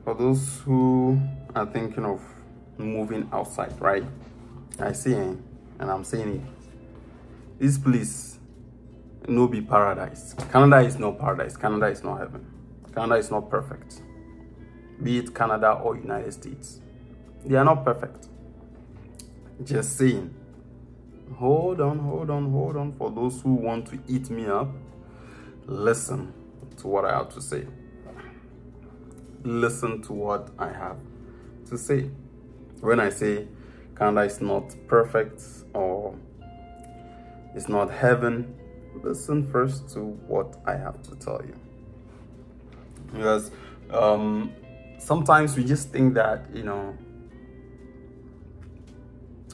For those who are thinking of moving outside, right? I see, and I'm saying it. This place no be paradise. Canada is no paradise. Canada is not heaven. Canada is not perfect. Be it Canada or United States. They are not perfect. Just saying. Hold on. For those who want to eat me up, listen to what I have to say. Listen to what I have to say. When I say Canada is not perfect or it's not heaven, listen first to what I have to tell you. Because sometimes we just think that,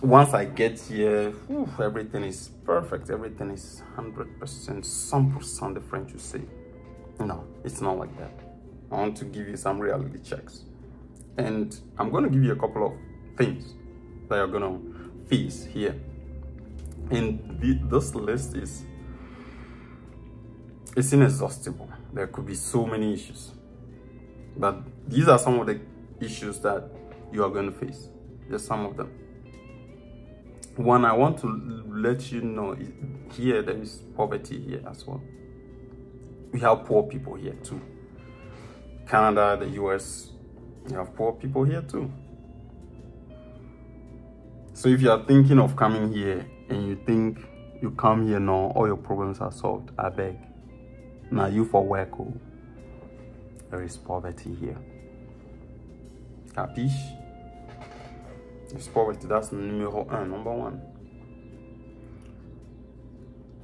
once I get here, everything is perfect, everything is 100%, some percent the French would say. No, it's not like that. I want to give you some reality checks. And I'm going to give you a couple of things that you're going to face here. And this list it's inexhaustible. There could be so many issues. But these are some of the issues that you are going to face. Just some of them. One, I want to let you know, here there is poverty here as well. We have poor people here too. Canada, the US, you have poor people here too. So if you are thinking of coming here and you think you come here now, all your problems are solved, I beg. Now you for work, there is poverty here. Capiche? There's poverty, that's number one.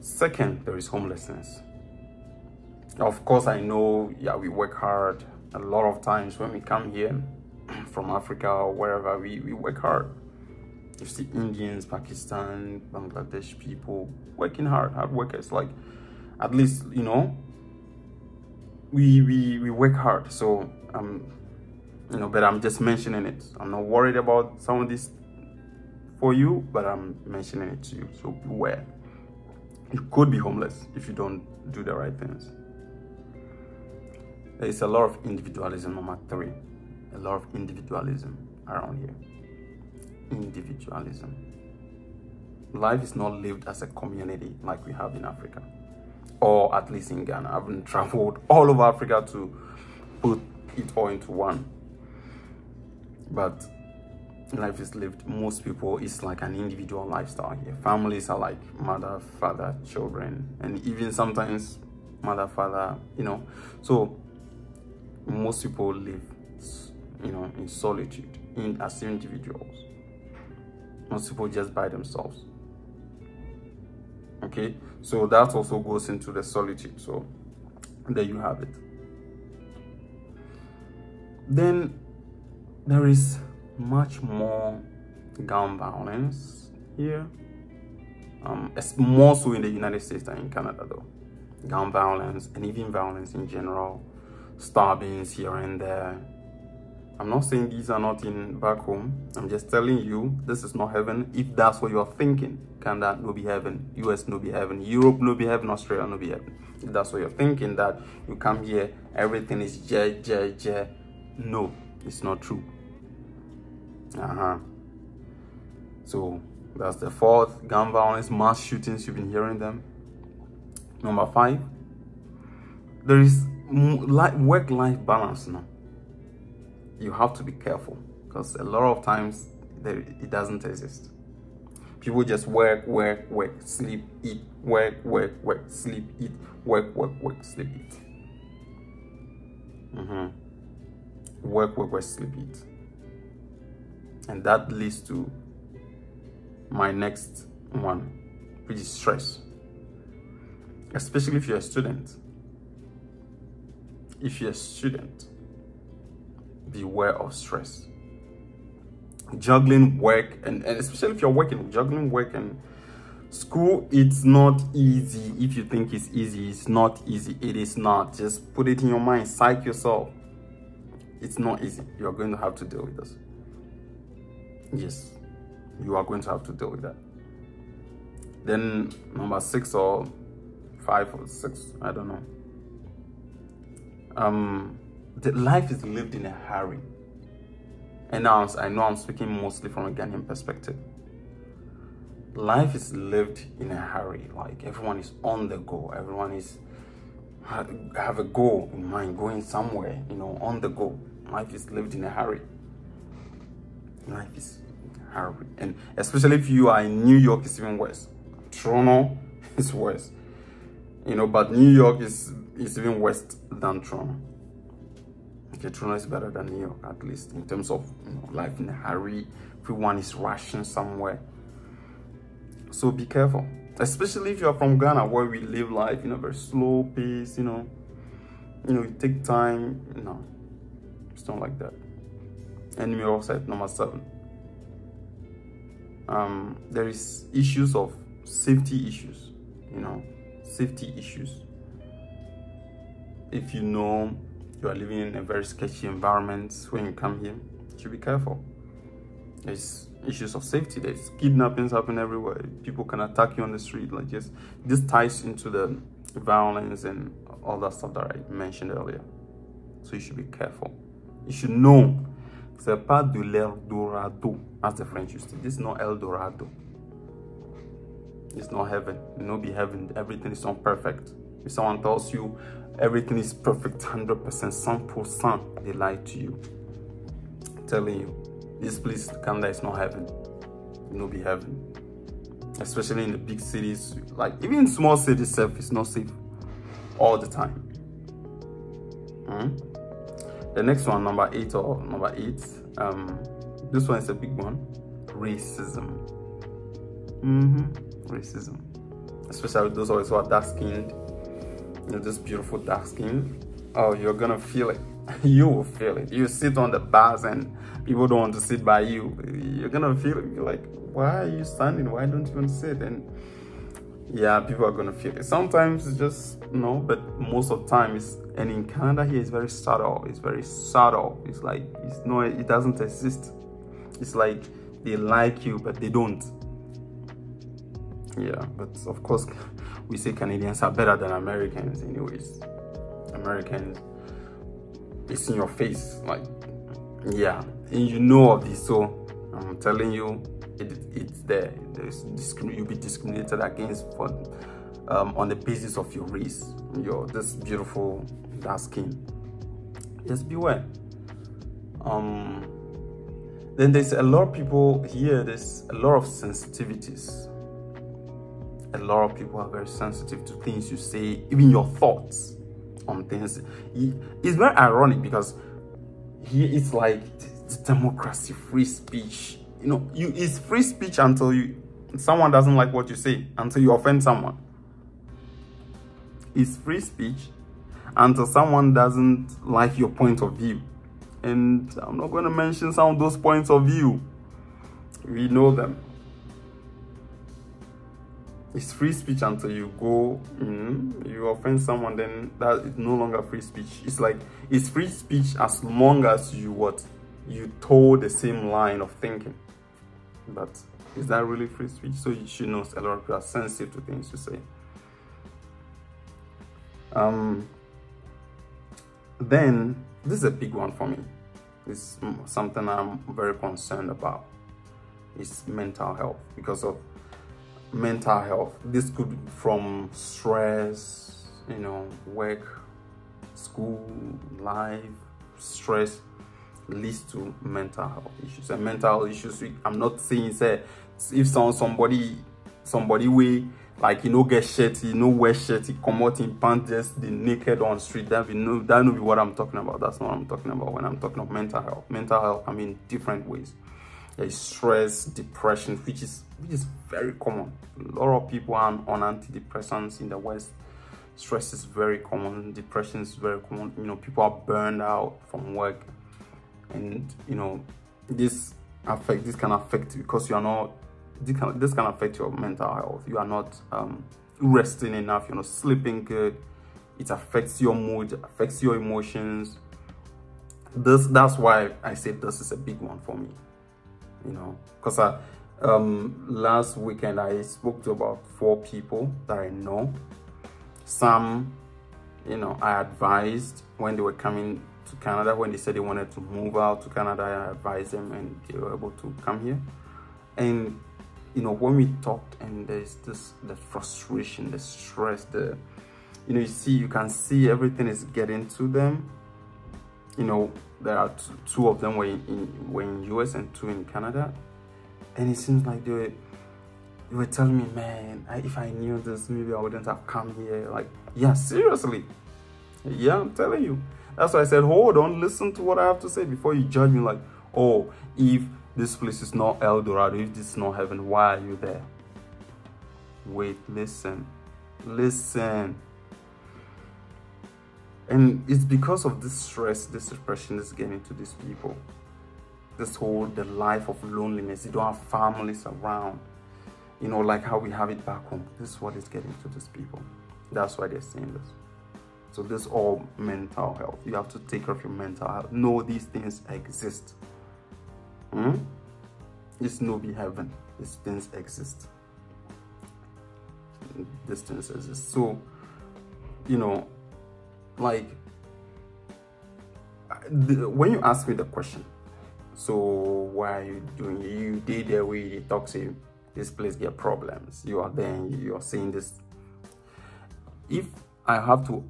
Second, there is homelessness. Of course, I know, we work hard. A lot of times when we come here from Africa or wherever, we work hard. You see Indians, Pakistan, Bangladesh people working hard workers. Like, at least, we work hard. So, but I'm just mentioning it. I'm not worried about some of this for you, but I'm mentioning it to you. So beware. You could be homeless if you don't do the right things. There is a lot of individualism, number three. A lot of individualism around here. Individualism. Life is not lived as a community like we have in Africa. Or at least in Ghana. I've traveled all over Africa to put it all into one. But life is lived, most people, it's like an individual lifestyle here. Families are like mother, father, children, and even sometimes mother, father, So most people live, in solitude, as individuals. Most people just by themselves. Okay, so that also goes into the solitude. So there you have it. Then there is much more gun violence here. It's more so in the United States than in Canada though. Gun violence and even violence in general. Stabbings here and there. I'm not saying these are not in back home. I'm just telling you this is not heaven. If that's what you're thinking, Canada no be heaven, US no be heaven, Europe no be heaven, Australia no be heaven. If that's what you're thinking, that you come here, everything is j. No, it's not true. So that's the fourth. Gun violence, mass shootings, you've been hearing them. Number 5, there is work-life balance now. You have to be careful because a lot of times it doesn't exist. People just work, sleep, eat, work, sleep, eat, work, sleep, eat. Work, sleep, eat. And that leads to my next one, which is stress. Especially if you're a student. If you're a student, beware of stress. Juggling work, and especially if you're juggling work and school, it's not easy. If you think it's easy, it's not easy. It is not. Just put it in your mind, psych yourself. It's not easy. You're going to have to deal with this. Yes, you are going to have to deal with that. Then number 6 or 5 or 6, I don't know. the life is lived in a hurry. And now I know I'm speaking mostly from a Ghanaian perspective. Life is lived in a hurry. Like, everyone is on the go. Everyone is have a goal in mind, going somewhere, on the go. Life is lived in a hurry. Life is hurry. And especially if you are in New York, it's even worse. Toronto is worse. But New York is even worse than Toronto. Okay, Toronto is better than New York, at least in terms of life in a hurry. Everyone is rushing somewhere. So be careful, especially if you are from Ghana, where we live life in a very slow pace. You take time. No, it's not like that. Enemy offset number 7. There is issues of safety issues. Safety issues. If you know you are living in a very sketchy environment when you come here, you should be careful. There's issues of safety. There's kidnappings happen everywhere. People can attack you on the street. Like, this ties into the violence and all that stuff that I mentioned earlier. So you should be careful. You should know c'est pas de l'Eldorado, as the French used to. This is not El Dorado. It's not heaven. It will not be heaven. Everything is not perfect. If someone tells you everything is perfect, 100%, 100%, they lie to you. I'm telling you, this place, Canada, is not heaven. It will not be heaven. Especially in the big cities. Like, even in small cities, safe is not safe all the time. The next one, number 8. This one is a big one. Racism. Racism. Especially those of us who are dark-skinned. This beautiful dark skin. Oh, you're gonna feel it. You will feel it. You sit on the bus and people don't want to sit by you. You're gonna feel it. You're like, why are you standing? Why don't you want to sit? And yeah, people are gonna feel it. Sometimes it's just but most of the time and in Canada here, it's very subtle. It's very subtle. It's like it doesn't exist. It's like they like you, but they don't. Yeah, but of course, we say Canadians are better than Americans anyways. Americans, it's in your face, like, yeah, and you know of this, so I'm telling you, it's there. You'll be discriminated against on the basis of your race, this beautiful dark skin. Just beware. Then there's a lot of people here, there's a lot of sensitivities. A lot of people are very sensitive to things you say, even your thoughts on things. It's very ironic because here it's like it's democracy, free speech. It's free speech until someone doesn't like what you say, until you offend someone. It's free speech until someone doesn't like your point of view. And I'm not going to mention some of those points of view. We know them. It's free speech until you go, you offend someone, then that is no longer free speech. It's like, it's free speech as long as you toe the same line of thinking. But is that really free speech? So you should know a lot of people are sensitive to things you say. Then, this is a big one for me. It's something I'm very concerned about. It's mental health. Because of mental health, this could be from stress, work, school, life, stress leads to mental health issues. And mental issues, I'm not saying if somebody way like get shirty, wear shirty, come out in pants, just the naked on street, that will be what I'm talking about. That's not what I'm talking about when I'm talking of mental health. Mental health, I mean different ways. There's stress, depression, which is very common. A lot of people are on antidepressants in the West. Stress is very common. Depression is very common. People are burned out from work, and this can affect you because you are not. This can affect your mental health. You are not resting enough. You're not sleeping good. It affects your mood. Affects your emotions. That's why I said this is a big one for me. Because last weekend I spoke to about 4 people that I know. Some, I advised when they were coming to Canada. When they said they wanted to move out to Canada, I advised them and they were able to come here. And you know, when we talked, and there's the frustration, the stress, you know, you can see everything is getting to them. You know, there are two of them were in US and 2 in Canada, and it seems like they were telling me, man, if I knew this, maybe I wouldn't have come here. Like, yeah, seriously. Yeah, I'm telling you. That's why I said, hold on, listen to what I have to say before you judge me like, oh, if this place is not El Dorado, if this is not heaven, why are you there? Wait, listen. And it's because of this stress, this depression is getting to these people. The life of loneliness. They don't have families around. You know, like how we have it back home. This is what is getting to these people. That's why they're saying this. So this is all mental health. You have to take care of your mental health. Know these things exist. It's no be heaven. These things exist. These things exist. So, you know, like, when you ask me the question, so why are you doing it? You did there where they talk to you, this place get problems. You are there and you are saying this. If I have to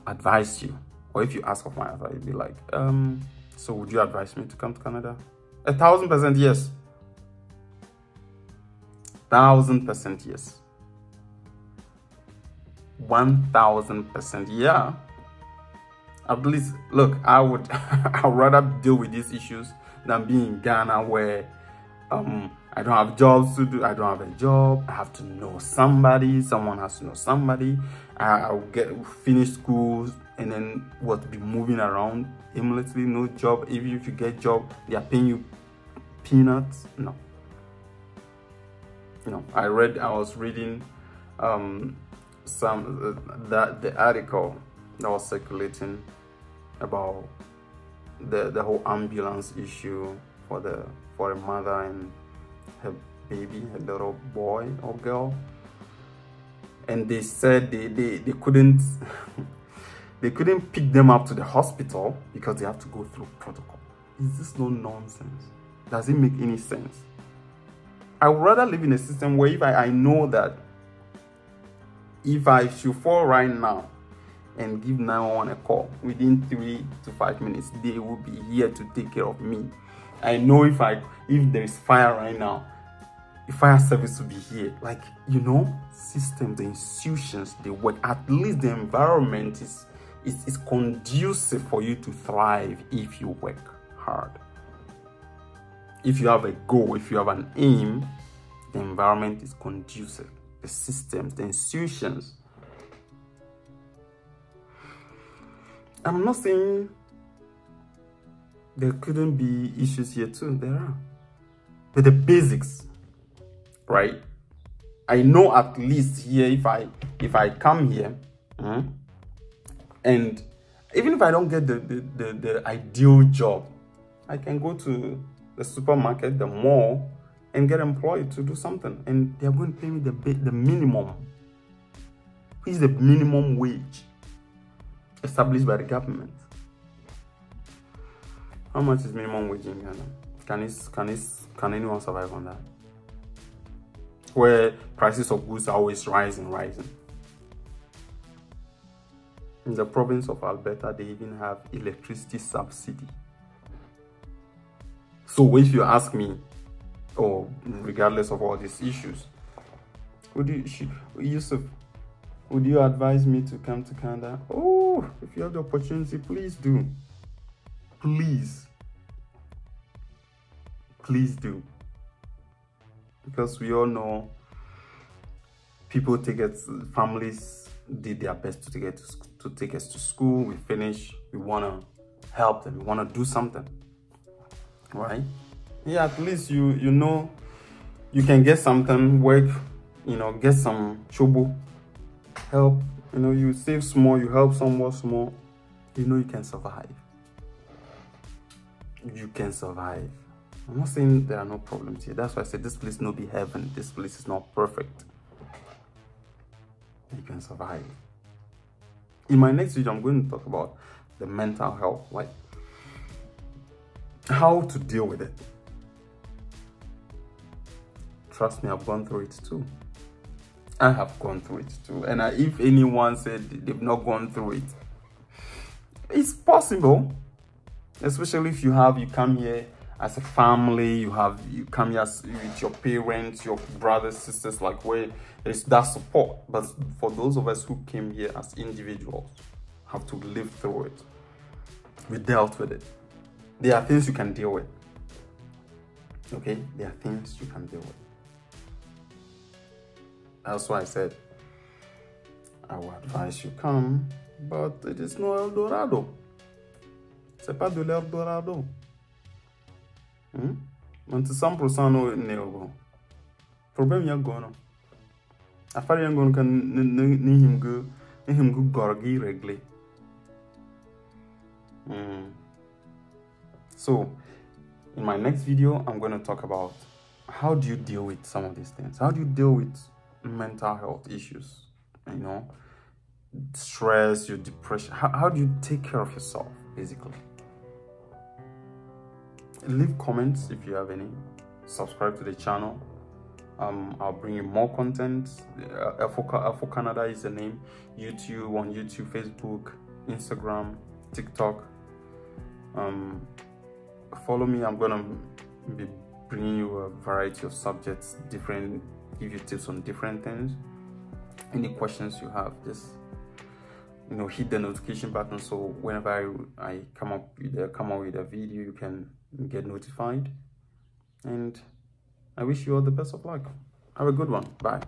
advise you, or if you ask of my advice, you'd be like, so would you advise me to come to Canada? 1,000% yes. 1,000% yes. 1,000% yeah. At least, look, I'd rather deal with these issues than be in Ghana where I don't have jobs to do. I don't have a job. I have to know somebody. Someone has to know somebody. I'll finish school and then be moving around aimlessly. No job. Even if you get job, they are paying you peanuts. No. I was reading the article that was circulating about the whole ambulance issue for a mother and her baby, her little boy or girl, and they said they couldn't they couldn't pick them up to the hospital because they have to go through protocol. Is this no nonsense? Does it make any sense? I would rather live in a system where if I know that if I should fall right now and give 911 a call, within 3 to 5 minutes, they will be here to take care of me. I know if there is fire right now, the fire service will be here. Like, systems, the institutions, they work. At least the environment is conducive for you to thrive if you work hard. If you have a goal, if you have an aim, the environment is conducive. The systems, the institutions. I'm not saying there couldn't be issues here too. There are. But the basics, right? I know at least here, if I come here, and even if I don't get the ideal job, I can go to the supermarket, the mall, and get employed to do something, and they're going to pay me the minimum. Which is the minimum wage established by the government. How much is minimum wage in Ghana? Can anyone survive on that? Where prices of goods are always rising. In the province of Alberta, they even have electricity subsidy. So if you ask me, regardless of all these issues, Yusuf, would you advise me to come to Canada? Oh, if you have the opportunity, please do. Please do. Because we all know families did their best to take us to school. We finish, we want to help them, we want to do something, right? Yeah, at least you know you can get something, work, get some chobo, help, you save small, you help someone small, you can survive. You can survive. I'm not saying there are no problems here. That's why I said this place no be heaven. This place is not perfect. You can survive. In my next video, I'm going to talk about the mental health, like how to deal with it. Trust me, I've gone through it too. I have gone through it too. And if anyone said they've not gone through it, it's possible. Especially if you come here as a family, you come here with your parents, your brothers, sisters, like where there's that support. But for those of us who came here as individuals, have to live through it. We dealt with it. There are things you can deal with. Okay? There are things you can deal with. That's why I said I will advise you come, but it is no El Dorado. C'est pas de l'Eldorado. Man, to some percent no neogo. Problem ya gono. Afari ya gono kan ni him go gorgi regle. So, in my next video, I'm going to talk about how do you deal with some of these things? How do you deal with mental health issues? You know, stress, your depression. How do you take care of yourself, basically? Leave comments if you have any. Subscribe to the channel. I'll bring you more content. Afro Canada is the name. YouTube, on YouTube, Facebook, Instagram, TikTok. Follow me. I'm gonna be bringing you a variety of subjects, give you tips on different things. Any questions you have, just hit the notification button, so whenever I come out with a video, you can get notified. And I wish you all the best of luck. Have a good one. Bye.